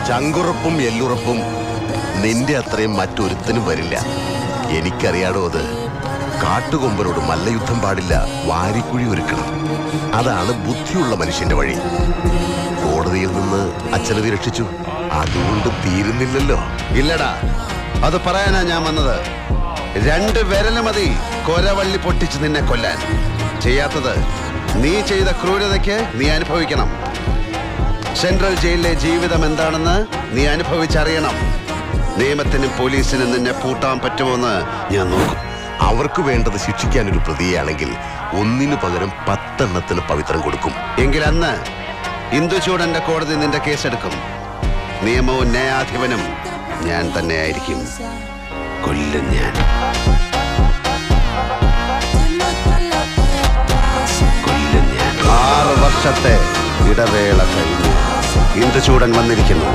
ചങ്കുറപ്പും എല്ലുറപ്പും നിന്റെ അത്രയും മറ്റൊരുത്തനും വരില്ല. എനിക്കറിയാടോ അത്. കാട്ടുകൊമ്പനോട് മല്ലയുദ്ധം പാടില്ല, വാരിക്കുഴി ഒരുക്കണം. അതാണ് ബുദ്ധിയുള്ള മനുഷ്യന്റെ വഴി. കോടതിയിൽ നിന്ന് അച്ഛനെ രക്ഷിച്ചു, അതുകൊണ്ട് തീരുന്നില്ലല്ലോ. ഇല്ലടാ, അത് പറയാനാ ഞാൻ വന്നത്. 2 വിരല് മതി കൊരവള്ളി പൊട്ടിച്ച് നിന്നെ കൊല്ലാൻ. ചെയ്യാത്തത് നീ ചെയ്ത ക്രൂരതയ്ക്ക് നീ അനുഭവിക്കണം. സെൻട്രൽ ജയിലിലെ ജീവിതം എന്താണെന്ന് നീ അനുഭവിച്ചറിയണം. നിയമത്തിനും പോലീസിനും നിന്നെ പൂട്ടാൻ പറ്റുമോന്ന് ഞാൻ നോക്കും. അവർക്ക് വേണ്ടത് ശിക്ഷിക്കാനൊരു പ്രതിയാണെങ്കിൽ ഒന്നിനു പകരം 10 എണ്ണത്തിന് പവിത്രം കൊടുക്കും. എങ്കിൽ അന്ന് ഇന്ദുചൂടന്റെ കോടതി നിന്റെ കേസെടുക്കും. നിയമവും ന്യായാധിപനും ഞാൻ തന്നെ ആയിരിക്കും. കൊല്ലും ഞാൻ. കൊല്ലും ഞാൻ. 6 വർഷത്തെ ഇടവേള കഴിഞ്ഞ് ഇന്ദുചൂടൻ വന്നിരിക്കുന്നു.